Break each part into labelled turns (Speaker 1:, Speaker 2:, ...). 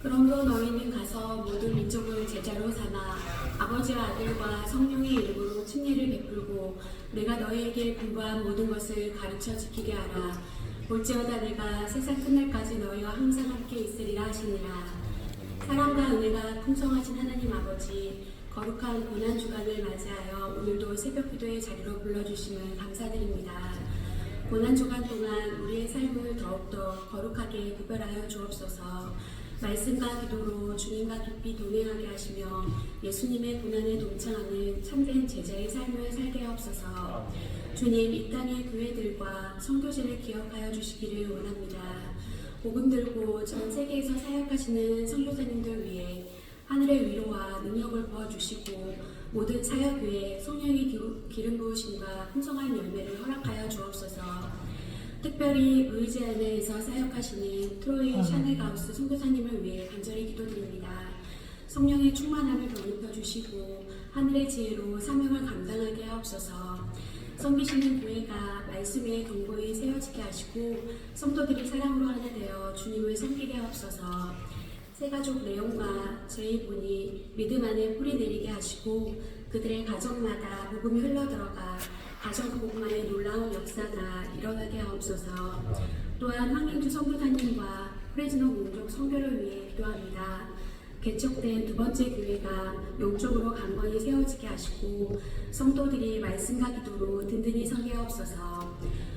Speaker 1: 그러므로 너희는 가서 모든 민족을 제자로 삼아 아버지와 아들과 성령의 이름으로 침례를 베풀고 내가 너희에게 분부한 모든 것을 가르쳐 지키게 하라. 볼지어다 내가 세상 끝날까지 너희와 항상 함께 있으리라 하시니라. 사랑과 은혜가 풍성하신 하나님 아버지, 거룩한 고난주간을 맞이하여 오늘도 새벽기도의 자리로 불러주심을 감사드립니다. 고난주간 동안 우리의 삶을 더욱더 거룩하게 구별하여 주옵소서. 말씀과 기도로 주님과 깊이 동행하게 하시며 예수님의 고난에 동참하는 참된 제자의 삶을 살게 하옵소서. 주님, 이 땅의 교회들과 성도들을 기억하여 주시기를 원합니다. 복음 들고 전 세계에서 사역하시는 선교사님들 위해 하늘의 위로와 능력을 부어주시고 모든 사역교회에 성령의 기름 부으심과 풍성한 열매를 허락하여 주옵소서. 특별히 루이지아나에서 사역하시는 트로이 샤넬가우스 선교사님을 위해 간절히 기도드립니다. 성령의 충만함을 덧입혀 주시고 하늘의 지혜로 사명을 감당하게 하옵소서. 섬기시는 교회가 말씀 위에 견고히 세워지게 하시고 성도들이 사랑으로 하나 되어 주님을 섬기게 하옵소서. 새가족 레온과 제이 분이 믿음 안에 뿌리 내리게 하시고 그들의 가정마다 복음이 흘러들어가 가정 복음만의 놀라운 역사가 일어나게 하옵소서. 또한 황인주 선교사님과 프레즈너 민족 선교를 위해 기도합니다. 개척된 두 번째 교회가 영적으로 강건히 세워지게 하시고 성도들이 말씀과 기도로 든든히 서게 하옵소서.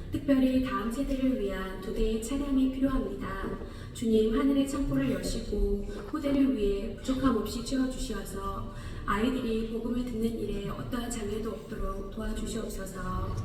Speaker 1: 특별히 다음 세대를 위한 두 대의 차량이 필요합니다. 주님, 하늘의 창고를 여시고 후대를 위해 부족함 없이 채워주시어서 아이들이 복음을 듣는 일에 어떠한 장애도 없도록 도와주시옵소서.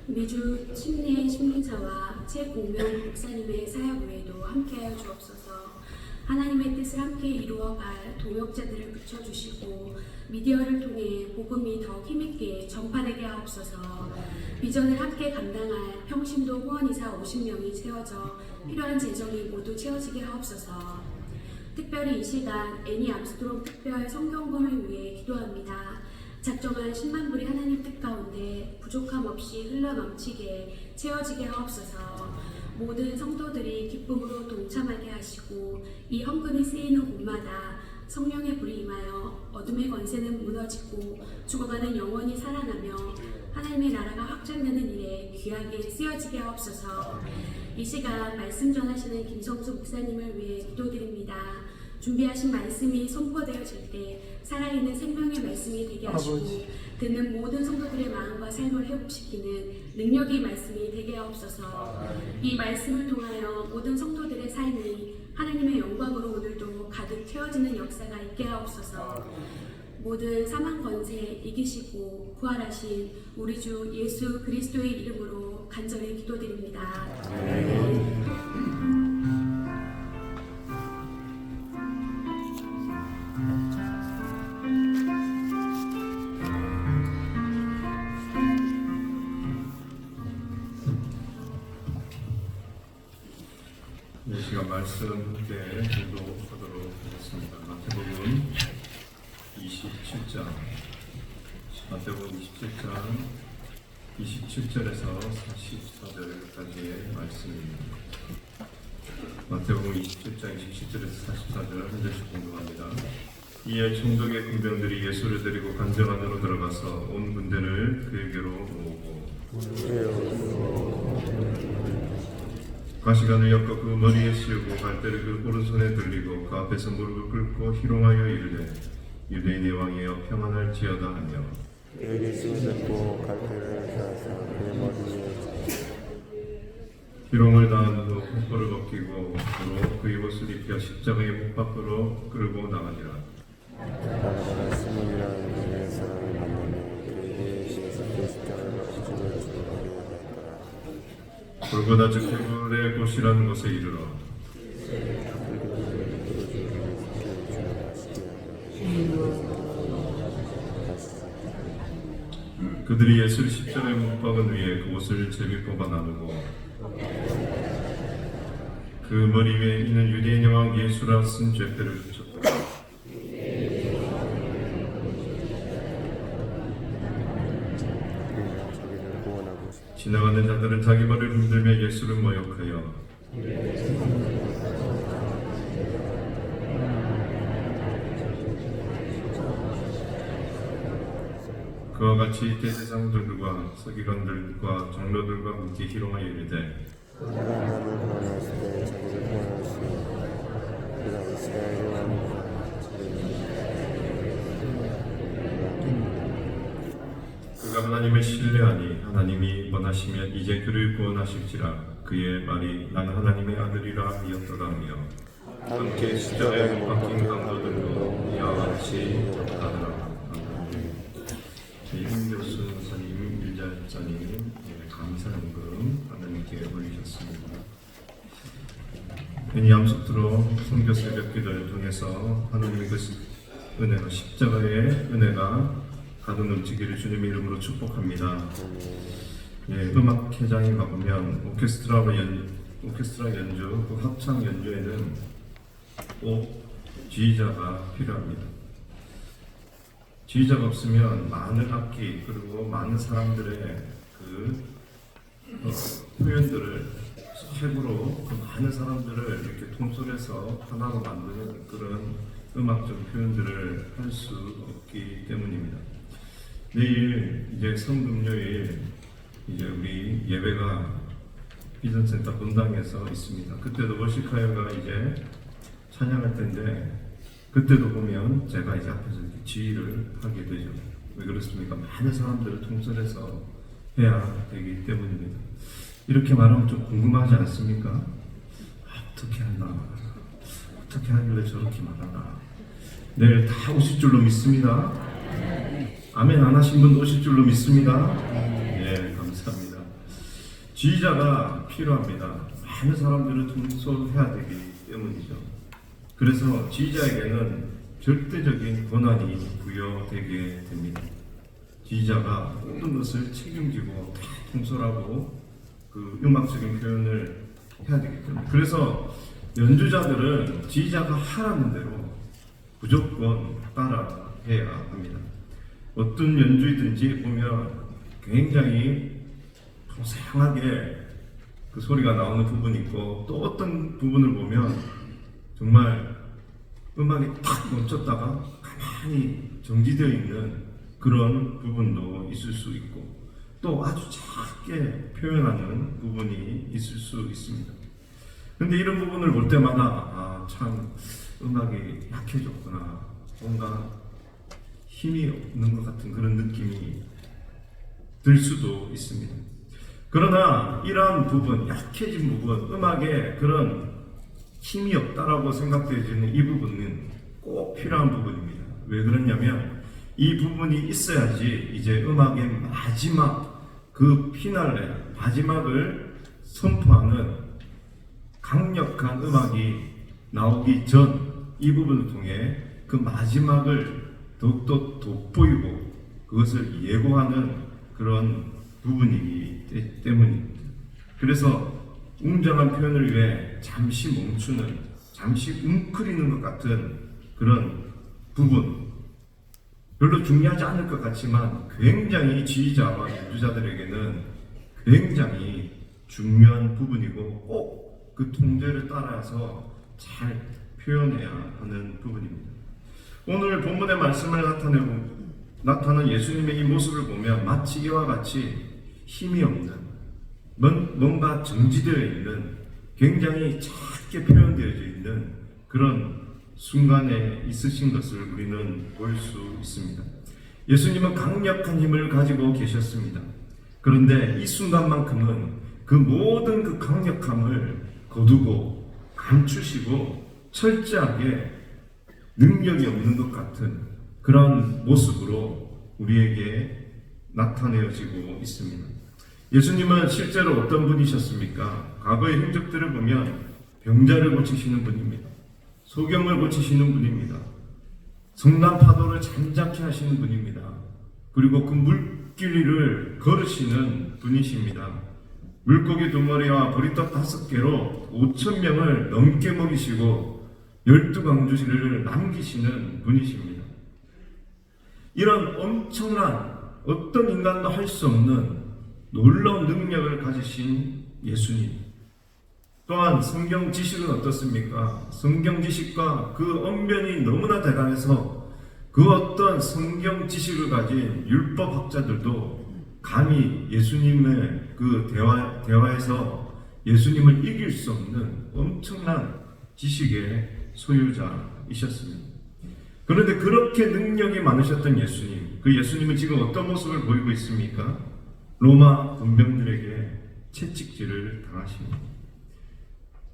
Speaker 1: 미주 침례 신문사와 최공명 목사님의 사역 외에도 함께하여 주옵소서. 하나님의 뜻을 함께 이루어갈 동역자들을 붙여주시고 미디어를 통해 복음이 더 힘있게 전파되게 하옵소서. 비전을 함께 감당할 평신도 후원이사 50명이 채워져 필요한 재정이 모두 채워지게 하옵소서. 특별히 이 시간 애니 암스트롱 특별 성경금을 위해 기도합니다. 작정한 10만 불이 하나님 뜻 가운데 부족함 없이 흘러넘치게 채워지게 하옵소서. 모든 성도들이 기쁨으로 동참하게 하시고 이 헌금이 쓰이는 곳마다 성령의 불이 임하여 어둠의 권세는 무너지고 죽어가는 영혼이 살아나며 하나님의 나라가 확장되는 일에 귀하게 쓰여지게 하옵소서. 이 시간 말씀 전하시는 김성수 목사님을 위해 기도드립니다. 준비하신 말씀이 선포되어질 때 살아있는 생명의 말씀이 되게 하시고 듣는 모든 성도들의 마음과 삶을 회복시키는 능력의 말씀이 되게 하옵소서. 이 말씀을 통하여 모든 성도들의 삶이 하나님의 영광으로 오늘도 가득 채워지는 역사가 있게 하옵소서. 모든 사망 권세 이기시고 부활하신 우리 주 예수 그리스도의 이름으로 간절히 기도드립니다.
Speaker 2: 이 시간 말씀 함께 공독하도록 하겠습니다. 마태복음 27장 마태복음 27장 27절에서 44절까지의 말씀입니다. 마태복음 27장 27절에서 44절 한 절씩 공독합니다. 이에 총독의 군병들이 예수를 데리고 관정 안으로 들어가서 온 군대를 그에게로 모으고 가시관을 엮어 그 머리에 씌우고 갈대를 그 오른손에 들리고 그 앞에서 무릎을 꿇고 희롱하여 이르되 유대인의 왕이여 평안할지어다 하며
Speaker 3: 그에게 숨을 뱉고 갈대를 펴서 그의 머리에
Speaker 2: 희롱을 당한 후 콧볼을 벗기고 그의 옷을 입혀 십자가의 못 밖으로 끌고 나가니라.
Speaker 3: 나가다가 시몬이라는 유대인 사람을 만나며 그에게 집에서 그 십자가를 벗기고 죽어가게 하였더라.
Speaker 2: 골고다 즉 해불의 곳이라는 곳에 이르러 그들이 예수를 십자가에 못 박은 위에 그 옷을 제비 뽑아 나누고 그 머리 위에 있는 유대인의 왕 예수라 쓴 죗대를 붙였더라. 지나가는 자들은 자기 머리를 흔들며 예수를 모욕하여 그와 같이 대제사장들과 서기관들과 장로들과 함께 희롱하여 이르되
Speaker 3: 내가 하나님을 구원하였을 때 자기를 구원하였으며 그가 이스라엘을 왕으로
Speaker 2: 그가 하나님을 신뢰하니 하나님이 원하시면 이제 그를 구원하실지라. 그의 말이 나는 하나님의 아들이라 하였더라며 함께 십자가에 못 박힌 강도들도 이와 같이 하더라. 임교수 목사님, 일자 목사님 감사연금 하나님께 올리셨습니다. 괜히 암속으로 선교 새벽 기도를 통해서 하나님의 그 은혜가 십자가의 은혜가 가득 넘치기를 주님의 이름으로 축복합니다. 음악회장에 가보면 오케스트라 연주, 그 합창 연주에는 꼭 지휘자가 필요합니다. 지휘자가 없으면 많은 악기 그리고 많은 사람들의 그 표현들을 책으로 그 많은 사람들을 이렇게 통솔해서 하나로 만드는 그런 음악적 표현들을 할 수 없기 때문입니다. 내일 이제 성금요일 이제 우리 예배가 비전센터 본당에서 있습니다. 그때도 월시카요가 이제 찬양할 텐데 그때도 보면 제가 이제 앞에서 이렇게 지휘를 하게 되죠. 왜 그렇습니까? 많은 사람들을 통솔해서 해야 되기 때문입니다. 이렇게 말하면 좀 궁금하지 않습니까? 어떻게 하나? 어떻게 하길래 저렇게 말하나? 내일 다 오실 줄로 믿습니다. 아멘 안 하신 분 오실 줄로 믿습니다. 예, 감사합니다. 지휘자가 필요합니다. 많은 사람들을 통솔해야 되기 때문이죠. 그래서 지휘자에게는 절대적인 권한이 부여되게 됩니다. 지휘자가 모든 것을 책임지고 다 통솔하고 그 음악적인 표현을 해야 되기 때문에 그래서 연주자들은 지휘자가 하라는 대로 무조건 따라해야 합니다. 어떤 연주이든지 보면 굉장히 고상하게 그 소리가 나오는 부분이 있고 또 어떤 부분을 보면 정말 음악이 탁 멈췄다가 가만히 정지되어 있는 그런 부분도 있을 수 있고 또 아주 작게 표현하는 부분이 있을 수 있습니다. 근데 이런 부분을 볼 때마다 참 음악이 약해졌구나, 뭔가 힘이 없는 것 같은 그런 느낌이 들 수도 있습니다. 그러나 이러한 부분, 약해진 부분, 음악에 그런 힘이 없다라고 생각되어지는 이 부분은 꼭 필요한 부분입니다. 왜 그러냐면 이 부분이 있어야지 이제 음악의 마지막 그 피날레, 마지막을 선포하는 강력한 음악이 나오기 전 이 부분을 통해 그 마지막을 더욱더 돋보이고 그것을 예고하는 그런 부분이기 때문입니다. 그래서 웅장한 표현을 위해 잠시 멈추는, 잠시 웅크리는 것 같은 그런 부분, 별로 중요하지 않을 것 같지만 굉장히 지휘자와 연주자들에게는 굉장히 중요한 부분이고 꼭 그 통제를 따라서 잘 표현해야 하는 부분입니다. 오늘 본문의 말씀을 나타낸 예수님의 이 모습을 보면 마치 이와 같이 힘이 없는, 뭔가 정지되어 있는, 굉장히 작게 표현되어져 있는 그런 순간에 있으신 것을 우리는 볼 수 있습니다. 예수님은 강력한 힘을 가지고 계셨습니다. 그런데 이 순간만큼은 그 모든 그 강력함을 거두고 감추시고 철저하게 능력이 없는 것 같은 그런 모습으로 우리에게 나타내어지고 있습니다. 예수님은 실제로 어떤 분이셨습니까? 과거의 행적들을 보면 병자를 고치시는 분입니다. 소경을 고치시는 분입니다. 성난 파도를 잠잠케 하시는 분입니다. 그리고 그 물길 위를 걸으시는 분이십니다. 물고기 2마리와 보리떡 5개로 5,000명을 넘게 먹이시고 12광주를 남기시는 분이십니다. 이런 엄청난 어떤 인간도 할 수 없는 놀라운 능력을 가지신 예수님. 또한 성경 지식은 어떻습니까? 성경 지식과 그 언변이 너무나 대단해서 그 어떤 성경 지식을 가진 율법학자들도 감히 예수님의 그 대화에서 예수님을 이길 수 없는 엄청난 지식의 소유자이셨습니다. 그런데 그렇게 능력이 많으셨던 예수님, 그 예수님은 지금 어떤 모습을 보이고 있습니까? 로마 군병들에게 채찍질을 당하십니다.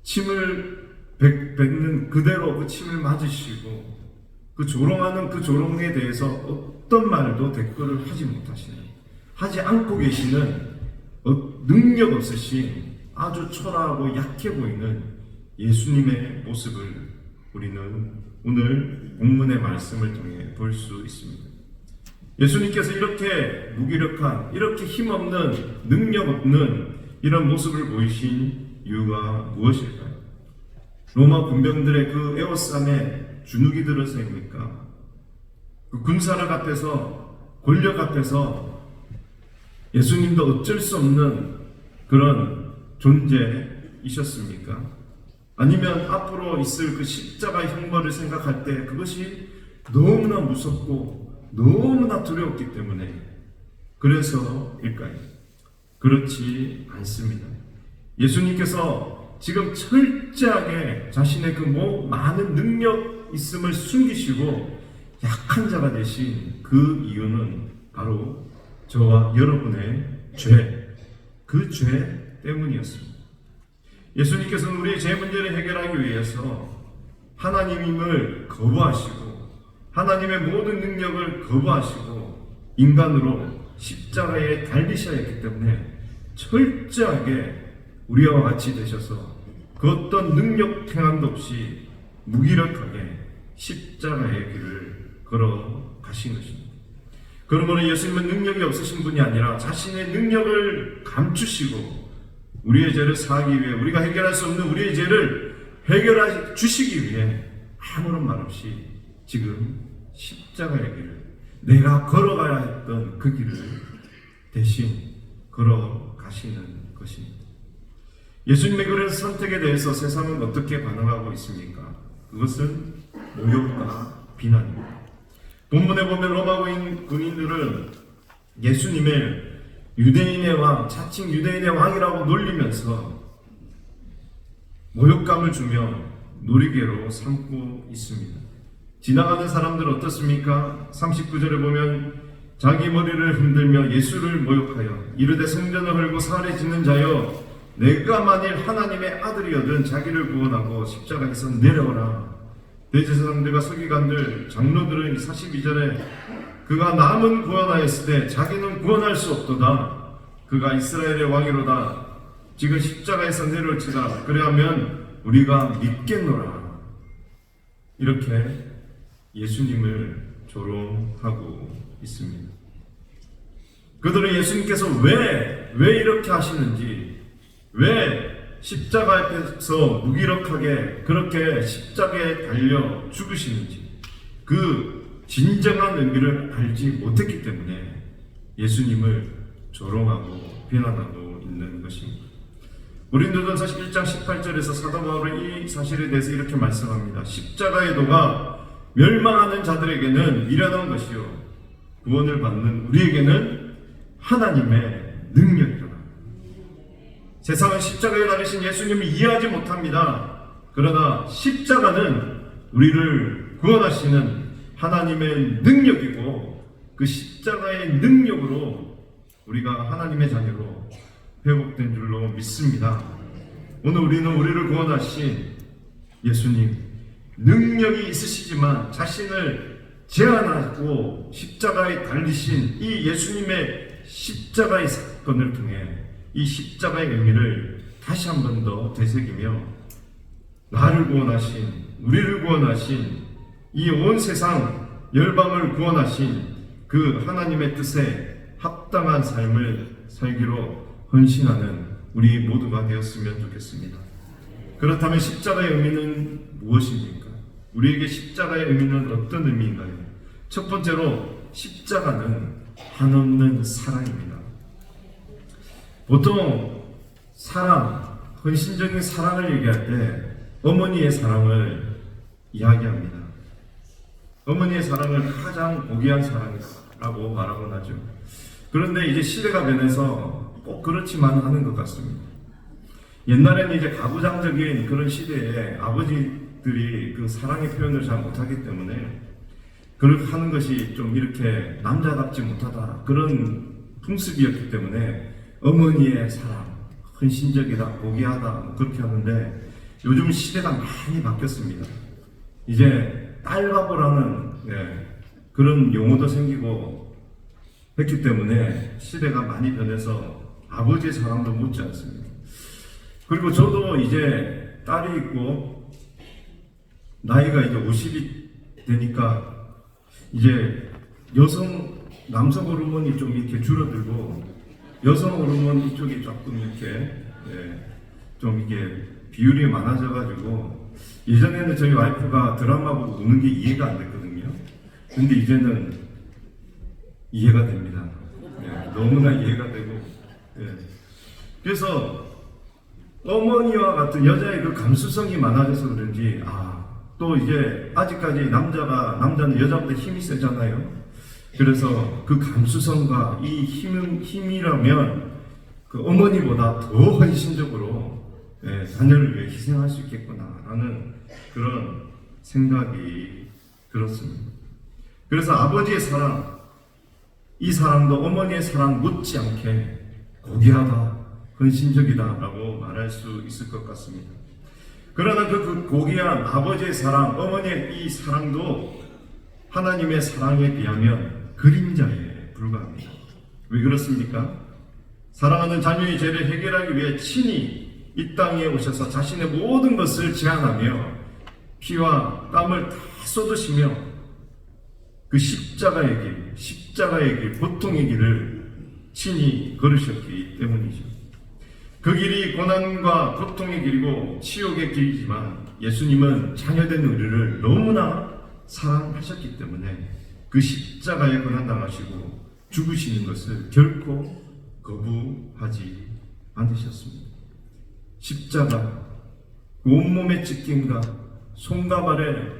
Speaker 2: 침을 뱉는 그대로 그 침을 맞으시고 그 조롱하는 그 조롱에 대해서 어떤 말도 댓글을 하지 않고 계시는 능력 없으신 아주 초라하고 약해 보이는 예수님의 모습을 우리는 오늘 본문의 말씀을 통해 볼 수 있습니다. 예수님께서 이렇게 무기력한, 이렇게 힘없는, 능력 없는 이런 모습을 보이신 이유가 무엇일까요? 로마 군병들의 그 에워싸매 주눅이 들어서입니까? 그 군사력 앞에서, 권력 앞에서 예수님도 어쩔 수 없는 그런 존재이셨습니까? 아니면 앞으로 있을 그 십자가 형벌을 생각할 때 그것이 너무나 무섭고 너무나 두려웠기 때문에 그래서일까요? 그렇지 않습니다. 예수님께서 지금 철저하게 자신의 그 많은 능력 있음을 숨기시고 약한 자가 되신 그 이유는 바로 저와 여러분의 죄, 그 죄 때문이었습니다. 예수님께서는 우리의 죄 문제를 해결하기 위해서 하나님임을 거부하시고 하나님의 모든 능력을 거부하시고 인간으로 십자가에 달리셔야 했기 때문에 철저하게 우리와 같이 되셔서 그 어떤 능력 행함도 없이 무기력하게 십자가의 길을 걸어가신 것입니다. 그러므로 예수님은 능력이 없으신 분이 아니라 자신의 능력을 감추시고 우리의 죄를 사하기 위해, 우리가 해결할 수 없는 우리의 죄를 해결해 주시기 위해 아무런 말 없이 지금 십자가의 길을, 내가 걸어가야 했던 그 길을 대신 걸어가시는 것입니다. 예수님의 그런 선택에 대해서 세상은 어떻게 반응하고 있습니까? 그것은 모욕과 비난입니다. 본문에 보면 로마 군인들은 예수님을 유대인의 왕, 자칭 유대인의 왕이라고 놀리면서 모욕감을 주며 놀이개로 삼고 있습니다. 지나가는 사람들 어떻습니까? 39절에 보면 자기 머리를 흔들며 예수를 모욕하여 이르되 성전을 헐고 사흘에 짓는 자여 내가 만일 하나님의 아들이여든 자기를 구원하고 십자가에서 내려오라. 대제사장들과 서기관들, 장로들은 42절에 그가 남은 구원하였을 때 자기는 구원할 수 없도다. 그가 이스라엘의 왕이로다. 지금 십자가에서 내려올지다. 그래야면 우리가 믿겠노라. 이렇게 예수님을 조롱하고 있습니다. 그들은 예수님께서 왜 이렇게 하시는지, 왜 십자가 앞에서 무기력하게 그렇게 십자가에 달려 죽으시는지 그 진정한 의미를 알지 못했기 때문에 예수님을 조롱하고 비난하고 있는 것입니다. 고린도전서 1장 18절에서 사도 바울은 이 사실에 대해서 이렇게 말씀합니다. 십자가의 도가 멸망하는 자들에게는 미련한 것이요 구원을 받는 우리에게는 하나님의 능력이라. 세상은 십자가에 달리신 예수님을 이해하지 못합니다. 그러나 십자가는 우리를 구원하시는 하나님의 능력이고 그 십자가의 능력으로 우리가 하나님의 자녀로 회복된 줄로 믿습니다. 오늘 우리는 우리를 구원하신 예수님, 능력이 있으시지만 자신을 제한하고 십자가에 달리신 이 예수님의 십자가의 사건을 통해 이 십자가의 의미를 다시 한 번 더 되새기며 나를 구원하신, 우리를 구원하신 이 온 세상 열방을 구원하신 그 하나님의 뜻에 합당한 삶을 살기로 헌신하는 우리 모두가 되었으면 좋겠습니다. 그렇다면 십자가의 의미는 무엇입니까? 우리에게 십자가의 의미는 어떤 의미인가요? 첫 번째로 십자가는 한없는 사랑입니다. 보통 사랑, 헌신적인 사랑을 얘기할 때 어머니의 사랑을 이야기합니다. 어머니의 사랑을 가장 고귀한 사랑이라고 말하곤 하죠. 그런데 이제 시대가 변해서 꼭 그렇지만 하는 것 같습니다. 옛날에는 이제 가부장적인 그런 시대에 아버지들이 그 사랑의 표현을 잘 못하기 때문에 그렇게 하는 것이 좀 이렇게 남자답지 못하다 그런 풍습이었기 때문에 어머니의 사랑, 헌신적이다, 고귀하다 뭐 그렇게 하는데 요즘 시대가 많이 바뀌었습니다. 이제 딸바보라는 그런 용어도 생기고 했기 때문에 시대가 많이 변해서 아버지의 사랑도 묻지 않습니다. 그리고 저도 이제 딸이 있고 나이가 이제 50이 되니까 이제 남성 호르몬이 좀 이렇게 줄어들고 여성 호르몬 이쪽이 조금 이렇게 좀 이게 비율이 많아져가지고 예전에는 저희 와이프가 드라마 보고 우는 게 이해가 안 됐거든요. 근데 이제는 이해가 됩니다. 너무나 이해가 되고 그래서 어머니와 같은 여자의 그 감수성이 많아져서 그런지 또 이제 아직까지 남자는 여자보다 힘이 세잖아요. 그래서 그 감수성과 이 힘이라면 그 어머니보다 더 헌신적으로 자녀를 위해 희생할 수 있겠구나라는 그런 생각이 들었습니다. 그래서 아버지의 사랑, 이 사랑도 어머니의 사랑 못지않게 고귀하다, 헌신적이다라고 말할 수 있을 것 같습니다. 그러나 그 고귀한 아버지의 사랑, 어머니의 이 사랑도 하나님의 사랑에 비하면 그림자에 불과합니다. 왜 그렇습니까? 사랑하는 자녀의 죄를 해결하기 위해 친히 이 땅에 오셔서 자신의 모든 것을 제한하며 피와 땀을 다 쏟으시며 그 십자가의 길, 고통의 길을 친히 걸으셨기 때문이죠. 그 길이 고난과 고통의 길이고 치욕의 길이지만 예수님은 자녀된 우리를 너무나 사랑하셨기 때문에 그 십자가에 고난당하시고 죽으시는 것을 결코 거부하지 않으셨습니다. 십자가, 온몸의 찢김과 손과 발에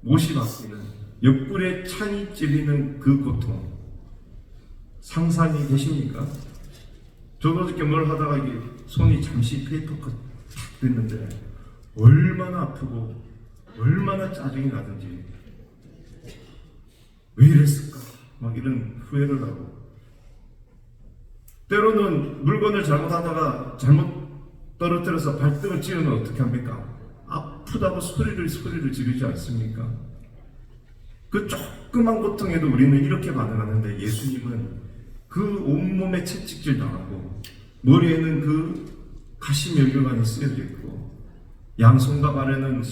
Speaker 2: 못이 박히는 옆구리에 찬이 찔리는 그 고통 상상이 되십니까? 저도 어저께 뭘 하다가 이게 손이 잠시 페이퍼컷 탁 됐는데 얼마나 아프고 얼마나 짜증이 나든지 왜 이랬을까? 막 이런 후회를 하고 때로는 물건을 잘못하다가 잘못 떨어뜨려서 발등을 찌르면 어떻게 합니까? 아프다고 소리를 지르지 않습니까? 그 조그만 고통에도 우리는 이렇게 반응하는데 예수님은 그 온몸에 채찍질 당하고 머리에는 그 가시면류관이 쓰여져 있고 양손과 발에는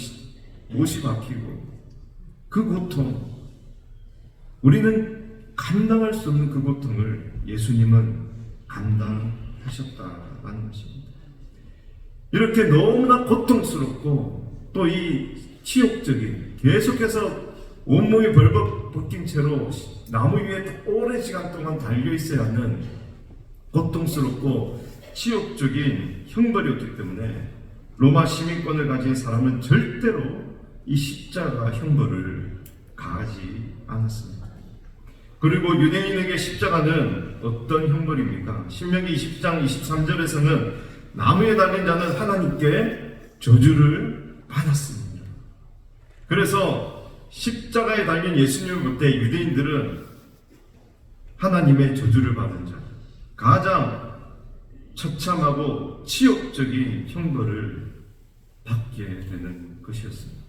Speaker 2: 못이 박히고 그 고통, 우리는 감당할 수 없는 그 고통을 예수님은 감당하셨다는 것입니다. 이렇게 너무나 고통스럽고 또 이 치욕적인 계속해서 온몸이 벌벅 벗긴 채로 나무 위에 오랜 시간 동안 달려있어야 하는 고통스럽고 치욕적인 형벌이었기 때문에 로마 시민권을 가진 사람은 절대로 이 십자가 형벌을 가하지 않았습니다. 그리고 유대인에게 십자가는 어떤 형벌입니까? 신명기 20장 23절에서는 나무에 달린 자는 하나님께 저주를 받았습니다. 그래서 십자가에 달린 예수님을 볼 때 유대인들은 하나님의 저주를 받은 자, 가장 처참하고 치욕적인 형벌을 받게 되는 것이었습니다.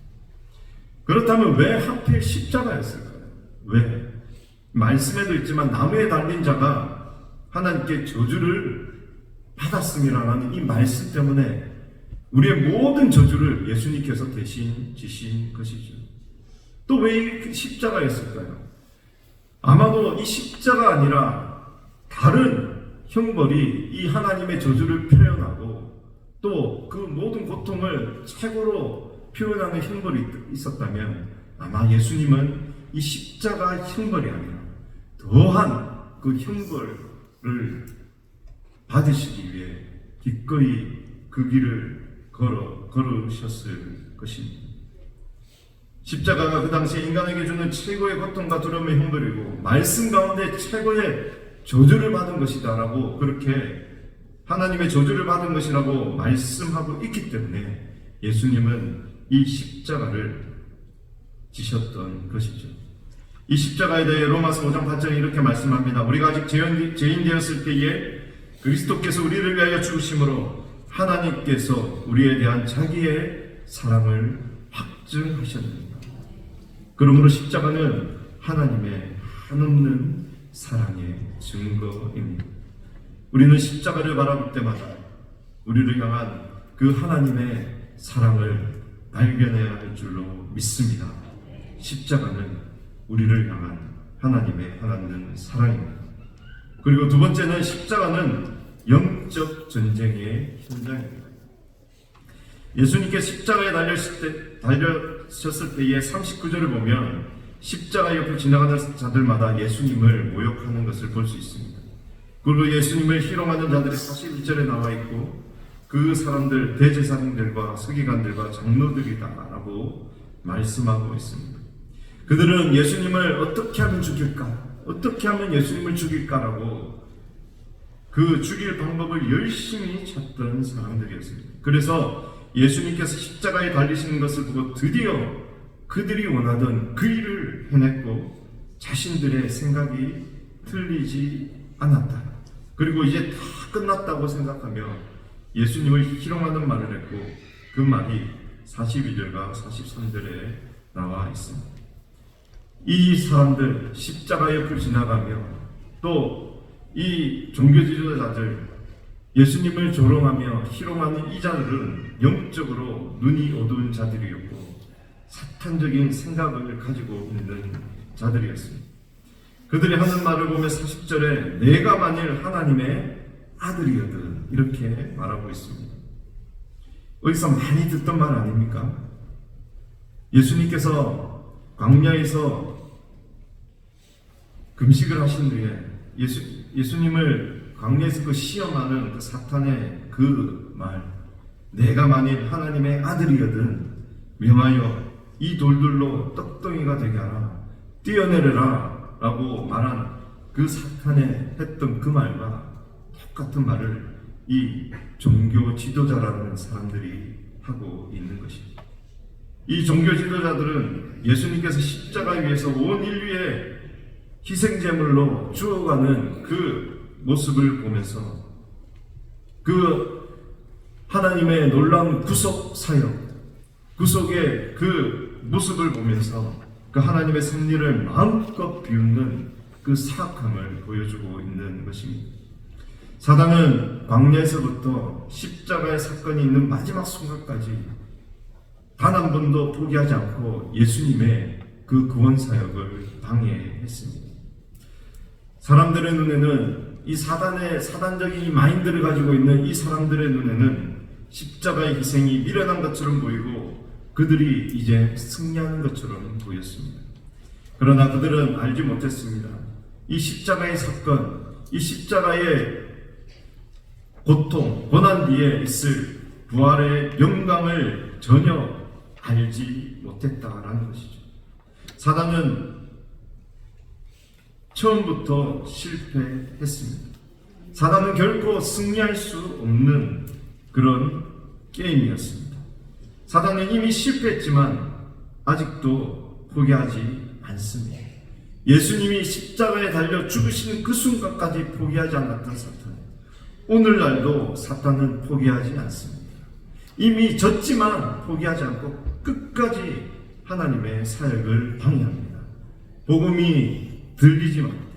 Speaker 2: 그렇다면 왜 하필 십자가였을까요? 왜? 말씀에도 있지만 나무에 달린 자가 하나님께 저주를 받았음이라는 이 말씀 때문에 우리의 모든 저주를 예수님께서 대신 지신 것이죠. 또 왜 십자가였을까요? 아마도 이 십자가 아니라 다른 형벌이 이 하나님의 저주를 표현하고 또 그 모든 고통을 최고로 표현하는 형벌이 있었다면 아마 예수님은 이 십자가 형벌이 아니라 더한 그 형벌을 받으시기 위해 기꺼이 그 길을 걸으셨을 것입니다. 십자가가 그 당시에 인간에게 주는 최고의 고통과 두려움의 형벌이고 말씀 가운데 최고의 저주를 받은 것이다라고, 그렇게 하나님의 저주를 받은 것이라고 말씀하고 있기 때문에 예수님은 이 십자가를 지셨던 것이죠. 이 십자가에 대해 로마서 5장 8절에 이렇게 말씀합니다. 우리가 아직 죄인 되었을 때에 그리스도께서 우리를 위하여 죽으심으로 하나님께서 우리에 대한 자기의 사랑을 확증하셨느니라. 그러므로 십자가는 하나님의 한없는 사랑의 증거입니다. 우리는 십자가를 바라볼 때마다 우리를 향한 그 하나님의 사랑을 발견해야 할 줄로 믿습니다. 십자가는 우리를 향한 하나님의 한없는 사랑입니다. 그리고 두 번째는 십자가는 영적 전쟁의 현장입니다. 예수님께 십자가에 달려셨을 때의 39절을 보면 십자가 옆을 지나가는 자들마다 예수님을 모욕하는 것을 볼 수 있습니다. 그리고 예수님을 희롱하는 자들이 41절에 나와 있고 그 사람들 대제사장들과 서기관들과 장로들이다라고 말씀하고 있습니다. 그들은 예수님을 어떻게 하면 죽일까? 어떻게 하면 예수님을 죽일까라고 그 죽일 방법을 열심히 찾던 사람들이었습니다. 그래서 예수님께서 십자가에 달리시는 것을 보고 드디어 그들이 원하던 그 일을 해냈고 자신들의 생각이 틀리지 않았다. 그리고 이제 다 끝났다고 생각하며 예수님을 희롱하는 말을 했고 그 말이 42절과 43절에 나와 있습니다. 이 사람들 십자가 옆을 지나가며 또 이 종교 지도자들 예수님을 조롱하며 희롱하는 이 자들은 영적으로 눈이 어두운 자들이었고 사탄적인 생각을 가지고 있는 자들이었습니다. 그들이 하는 말을 보면 40절에 내가 만일 하나님의 아들이거든 이렇게 말하고 있습니다. 어디서 많이 듣던 말 아닙니까? 예수님께서 광야에서 금식을 하신 후에 예수님을 광야에서 그 시험하는 그 사탄의 그 말, 내가 만일 하나님의 아들이거든 명하여 이 돌들로 떡덩이가 되게 하라, 뛰어내려라 라고 말한 그 사탄의 했던 그 말과 똑같은 말을 이 종교 지도자라는 사람들이 하고 있는 것입니다. 이 종교 지도자들은 예수님께서 십자가 위에서 온 인류의 희생제물로 죽어가는 그 모습을 보면서 그 하나님의 놀라운 구속 사역, 구속의 그 모습을 보면서 그 하나님의 섭리를 마음껏 비웃는 그 사악함을 보여주고 있는 것입니다. 사단은 광야에서부터 십자가의 사건이 있는 마지막 순간까지 단 한 번도 포기하지 않고 예수님의 그 구원 사역을 방해했습니다. 사람들의 눈에는 이 사단적인 마인드를 가지고 있는 이 사람들의 눈에는 십자가의 희생이 미련한 것처럼 보이고 그들이 이제 승리하는 것처럼 보였습니다. 그러나 그들은 알지 못했습니다. 이 십자가의 사건, 이 십자가의 고통, 고난 뒤에 있을 부활의 영광을 전혀 알지 못했다라는 것이죠. 사단은 처음부터 실패했습니다. 사단은 결코 승리할 수 없는 그런 게임이었습니다. 사단은 이미 실패했지만 아직도 포기하지 않습니다. 예수님이 십자가에 달려 죽으시는 그 순간까지 포기하지 않았던 사탄, 오늘날도 사탄은 포기하지 않습니다. 이미 졌지만 포기하지 않고 끝까지 하나님의 사역을 방해합니다. 복음이 들리지 말고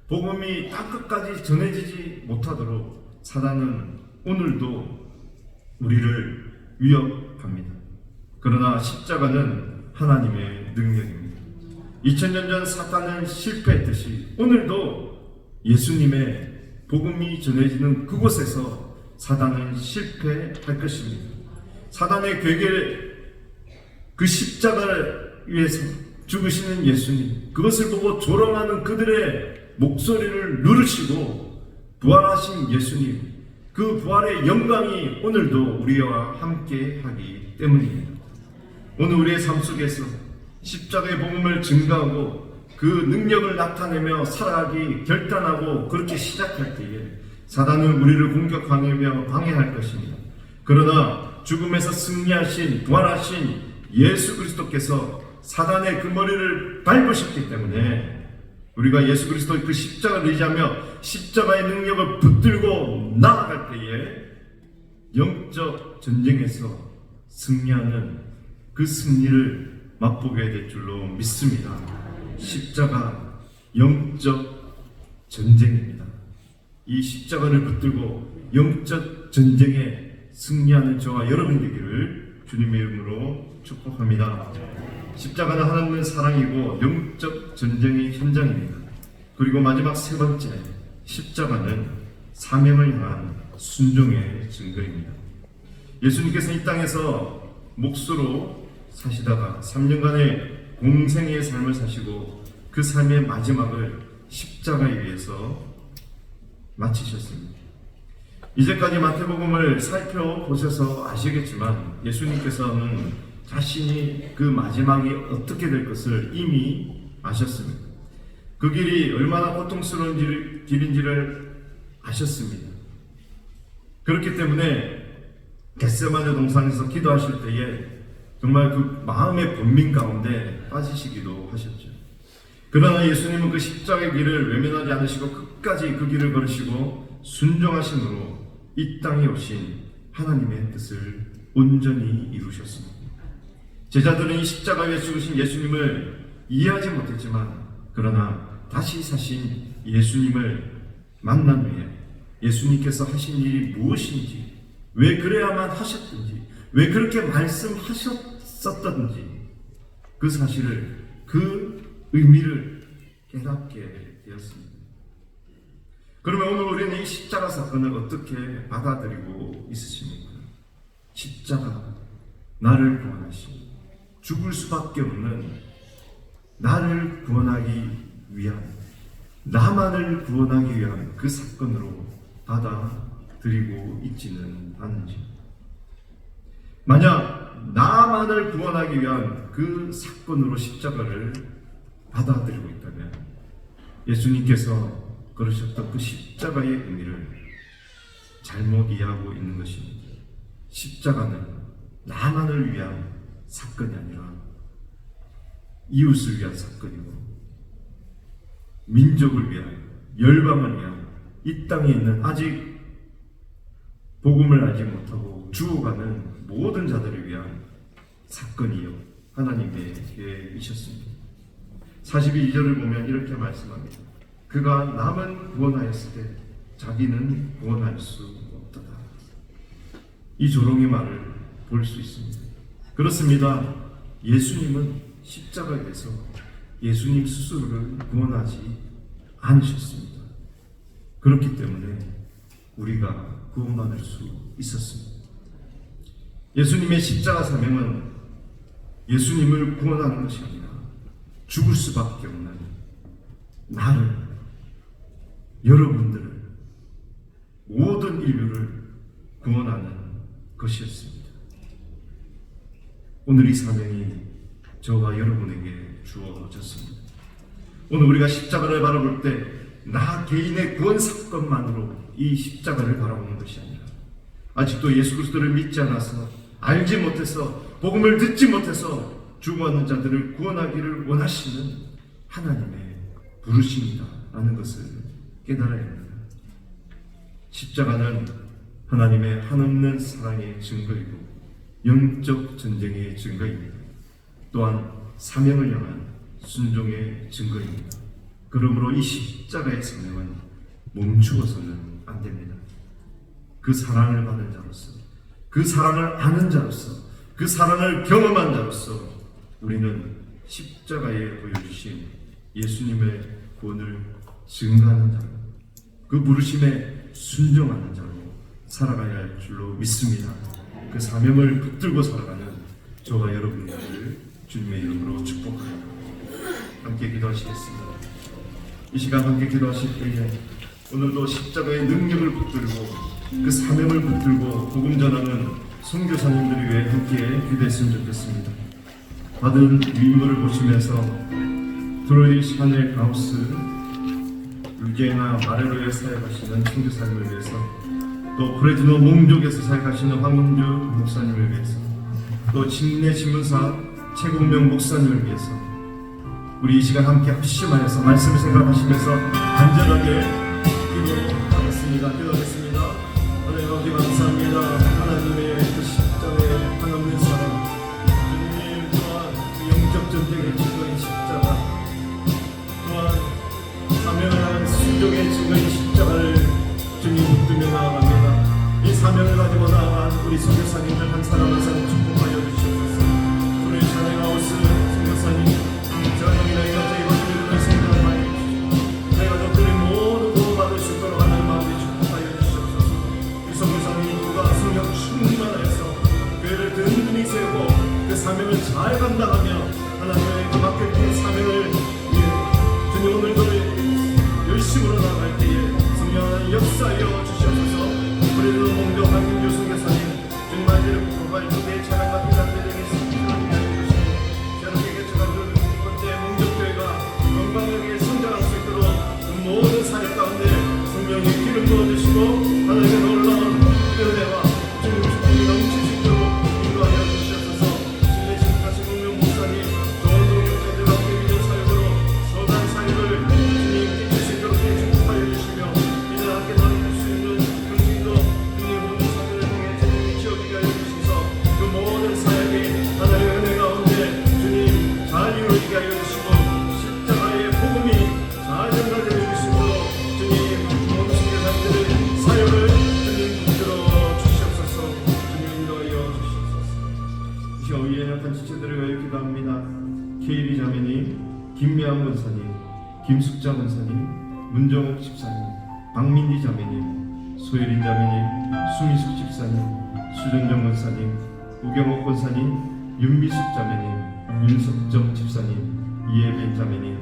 Speaker 2: 복음이 땅끝까지 전해지지 못하도록 사단은 오늘도 우리를 위협합니다. 그러나 십자가는 하나님의 능력입니다. 2000년 전 사탄은 실패했듯이 오늘도 예수님의 복음이 전해지는 그곳에서 사단은 실패할 것입니다. 사단의 괴계를 그 십자가를 위해서 죽으시는 예수님, 그것을 보고 조롱하는 그들의 목소리를 누르시고 부활하신 예수님, 그 부활의 영광이 오늘도 우리와 함께 하기 때문입니다. 오늘 우리의 삶 속에서 십자가의 복음을 증거하고 그 능력을 나타내며 살아가기 결단하고 그렇게 시작할 때에 사단은 우리를 공격하며 방해할 것입니다. 그러나 죽음에서 승리하신 부활하신 예수 그리스도께서 사단의 그 머리를 밟으셨기 때문에 우리가 예수 그리스도의 그 십자가를 의지하며 십자가의 능력을 붙들고 나아갈 때에 영적 전쟁에서 승리하는 그 승리를 맛보게 될 줄로 믿습니다. 십자가 영적 전쟁입니다. 이 십자가를 붙들고 영적 전쟁에 승리하는 저와 여러분 되기를 주님의 이름으로 축복합니다. 십자가는 하나님의 사랑이고 영적 전쟁의 현장입니다. 그리고 마지막 세 번째, 십자가는 사명을 향한 순종의 증거입니다. 예수님께서 이 땅에서 몫으로 사시다가 3년간의 공생의 삶을 사시고 그 삶의 마지막을 십자가에 위해서 마치셨습니다. 이제까지 마태복음을 살펴보셔서 아시겠지만 예수님께서는 자신이 그 마지막이 어떻게 될 것을 이미 아셨습니다. 그 길이 얼마나 고통스러운 길인지를 아셨습니다. 그렇기 때문에 겟세마네 동산에서 기도하실 때에 정말 그 마음의 번민 가운데 빠지시기도 하셨죠. 그러나 예수님은 그 십자가의 길을 외면하지 않으시고 끝까지 그 길을 걸으시고 순종하심으로 이 땅에 오신 하나님의 뜻을 온전히 이루셨습니다. 제자들은 이 십자가 위에 죽으신 예수님을 이해하지 못했지만 그러나 다시 사신 예수님을 만난 후에 예수님께서 하신 일이 무엇인지, 왜 그래야만 하셨든지, 왜 그렇게 말씀하셨었던지 그 사실을, 그 의미를 깨닫게 되었습니다. 그러면 오늘 우리는 이 십자가 사건을 어떻게 받아들이고 있으십니까? 십자가, 나를 구원하시고 죽을 수밖에 없는 나를 구원하기 위한, 나만을 구원하기 위한 그 사건으로 받아들이고 있지는 않은지, 만약 나만을 구원하기 위한 그 사건으로 십자가를 받아들이고 있다면 예수님께서 그러셨던 그 십자가의 의미를 잘못 이해하고 있는 것입니다. 십자가는 나만을 위한 사건이 아니라 이웃을 위한 사건이고 민족을 위한, 열방을 위한, 이 땅에 있는 아직 복음을 알지 못하고 죽어가는 모든 자들을 위한 사건이요 하나님의 계획이셨습니다. 42절을 보면 이렇게 말씀합니다. 그가 남은 구원하였을 때 자기는 구원할 수 없도다. 이 조롱의 말을 볼 수 있습니다. 그렇습니다. 예수님은 십자가에서 예수님 스스로를 구원하지 않으셨습니다. 그렇기 때문에 우리가 구원받을 수 있었습니다. 예수님의 십자가 사명은 예수님을 구원하는 것이 아니라 죽을 수밖에 없는 나를, 여러분들을, 모든 인류를 구원하는 것이었습니다. 오늘 이 사명이 저와 여러분에게 주어졌습니다. 오늘 우리가 십자가를 바라볼 때 나 개인의 구원 사건만으로 이 십자가를 바라보는 것이 아니라 아직도 예수 그리스도를 믿지 않아서, 알지 못해서, 복음을 듣지 못해서 죽어가는 자들을 구원하기를 원하시는 하나님의 부르심이다라는 것을 깨달아야 합니다. 십자가는 하나님의 한없는 사랑의 증거이고 영적 전쟁의 증거입니다. 또한 사명을 향한 순종의 증거입니다. 그러므로 이 십자가의 사명은 멈추어서는 안 됩니다. 그 사랑을 받은 자로서, 그 사랑을 아는 자로서, 그 사랑을 경험한 자로서 우리는 십자가에 보여주신 예수님의 구원을 증거하는 자로, 그 부르심에 순종하는 자로 살아가야 할 줄로 믿습니다. 그 사명을 붙들고 살아가는 저와 여러분들을 주님의 이름으로 축복합니다. 함께 기도하시겠습니다. 이 시간 함께 기도하실 때에 오늘도 십자가의 능력을 붙들고 그 사명을 붙들고 복음 전하는 선교사님들을 위해 함께 기도했으면 좋겠습니다. 받은 위임을 보시면서 트로이 샤넬 가우스, 루제나 마레로에 사역하시는 선교사님을 위해서, 또 프레즈노 몽족에서 사역하시는 황인주 목사님을 위해서, 또 침례 신문사 최국명 목사님을 위해서 우리 이 시간 함께 합심하여서 말씀을 생각하시면서 간절하게 기도하겠습니다. 기도하겠습니다. 하나님 아버지 감사합니다. 하나님의 그 십자가의 한없는 사랑, 주님 또한 그 영적 전쟁의 증거인 십자가, 또한 사명을 하는 순종의 증거인 십자가를 주님 붙들며 나아갑니다. 이 사명을 가지고 나아간 우리 선교사님들 한 사람 한 사람 축복하여 주시옵소서. 우리 샤넬하우스 선교사님, 제가 영이나이가 제 이번 일을 생각을 많이 해주시고 내가 너들이 모두 구원받을 수 있도록 하나님 아버지 축복하여 주시옵소서. 이 선교사님 누가 성령 충만하여서 교회를 든든히 세우고 그 사명을 잘 감당하며 하나님의 그 맡겨진 사명을 위해 주님 오늘도 열심으로 나아갈 때에 성령을 역사하여 주시옵소서. 우리도 몽조 한민주 선교사님 주님 아들을 고발 주의 찬양과 비단들에게 승리하게 해주시고 저렇게 개척한 두 번째 몽조교회가 건강하게 성장할 수 있도록 그 모든 사역 가운데 성령의 기름 부어주시고 하나님의 놀라운 은혜와 주님 축복이 넘칠 수 있도록 인도하여 주시옵소서. 신뢰심까지 몽조 목사님 좋은 동역자들과 함께 믿음 사역으로 선한 사역을 주님 이끌 수 있도록 축복하여 주시며 이들 함께 나눠줄 수 있는 긍지도 주님 모든 사역을 통해 주님이 지어지게 하여 주셔서 그 모든 사역이 하나님의 은혜 가운데 주님 잘 이루어지게 하여 주시고 십자가의 복음이 잘 전달되어 주시도록 주님 모든 신교사님들의 사역을 주님 붙들어 주시옵소서. 주님 인도하여 주시옵소서. 이 시간 위에 약한 지체들을 위하여 기도합니다. 케이리 자매님, 김미양 권사님, 김숙자 권사님, 문정욱 집사님, 박민지 자매님, 소혜린 자매님, 수미숙 집사님, 수정정 권사님, 우경옥 권사님, 윤미숙 자매님, 윤석정 집사님, 이예빈 자매님,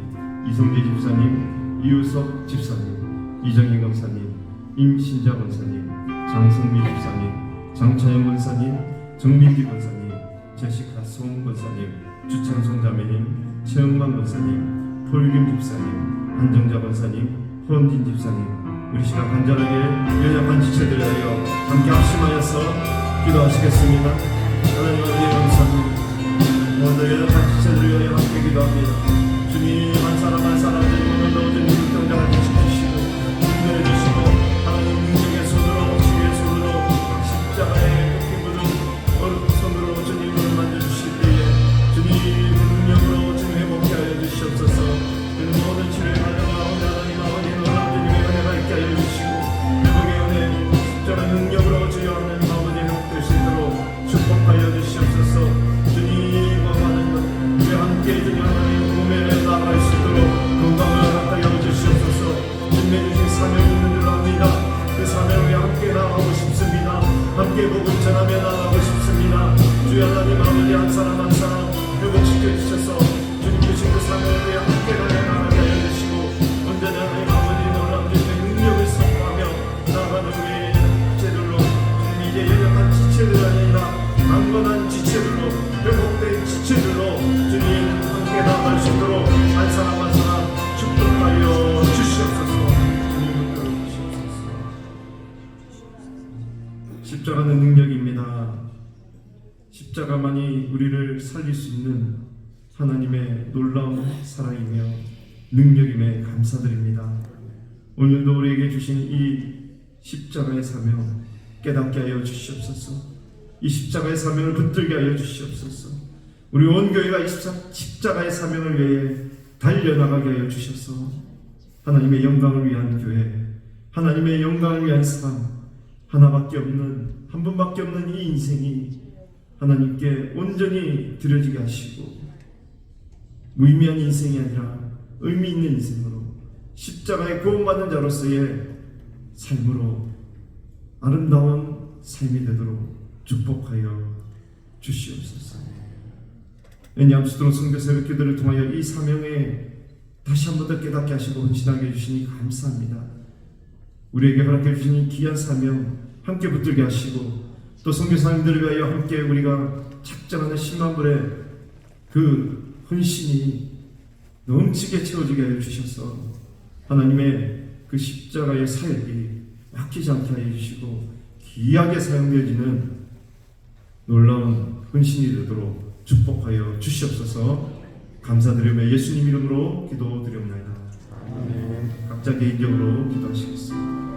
Speaker 2: 이성재 집사님, 이우석 집사님, 이정희 권사님, 임신자 권사님, 장성미 집사님, 장차영 권사님, 정민기 권사님, 제시카 송 권사님, 주창송 자매님, 최영만 권사님, 폴김 집사님, 한정자 권사님, 후원진 집사님, 우리 시간 간절하게 연약한 지체들을 위하여 함께 합심하여서 기도하시겠습니다. 하나님 아버지 감사합니다. 오늘 연약한 지체들을 위하여 함께 기도합니다. 주님 한 사람 한 사람들이 오늘도 주님 경장을 지키시고 인도해 주시고 하나님 능력의 손으로 주의 손으로 십자가의 꺾인 손으로 주님을 만져주실 때에 주님 능력으로 주님 회복케 하여 주시옵소서. 주님 모든 치료의 과정 가운데 하나님 아버지 놀라운 주님의 은혜가 있게 하여 주시고 회복의 은혜 십자가 능력으로 주여 하나님 아버지 회복될 수 있도록 축복하여 주시옵소서. 주님과 하나님 우리 함께 주님 하나님 몸에 나아갈 수 있도록 건강을 허락하여 주시옵소서. 주님의 주신 사명이 있는 줄 압니다. 그 사명에 함께 나아가고 싶습니다. 함께 복음 전하며 나아가고 싶습니다. 주여 하나님 아버지 한 사람 한 사람 회복시켜 주셔서 주님 주신 그 사명을 위해 함께 나아가게 하여 주시고 언제나 하나님 아버지 놀라운 주님의 능력을 선포하며 나아가는 우리 지체들로 주님 이제 연약한 지체들 아니라 강건한 지체들로 회복된 지체들로 주님 함께 나아갈 수 있도록 한 사람 한 사람 축복하여 주시옵소서. 주님 붙들어 주시옵소서. 십자가는 능력입니다. 십자가만이 우리를 살릴 수 있는 하나님의 놀라운 사랑이며 능력임에 감사드립니다. 오늘도 우리에게 주신 이 십자가의 사명 깨닫게 하여 주시옵소서. 이 십자가의 사명을 붙들게 하여 주시옵소서. 우리 온 교회가 이 십자가의 사명을 위해 달려나가게 하여 주셔서 하나님의 영광을 위한 교회, 하나님의 영광을 위한 삶, 하나밖에 없는 한 분밖에 없는 이 인생이 하나님께 온전히 드려지게 하시고 무의미한 인생이 아니라 의미 있는 인생으로 십자가에 구원받는 자로서의 삶으로 아름다운 삶이 되도록 축복하여 주시옵소서. 애니암스트롱 선교사의 기도를 통하여 이 사명에 다시 한 번 더 깨닫게 하시고 헌신하게 해주시니 감사합니다. 우리에게 허락해 주신 이 귀한 사명 함께 붙들게 하시고 또 선교사님들을 위하여 함께 우리가 작정하는 10만 불의
Speaker 4: 그 헌신이 넘치게 채워지게 해주셔서 하나님의 그 십자가의 사역이 아끼지 않게 해주시고 귀하게 사용되어지는 놀라운 헌신이 되도록 축복하여 주시옵소서. 감사드리며 예수님 이름으로 기도드립니다. 각자 개인적으로 기도하시겠습니다.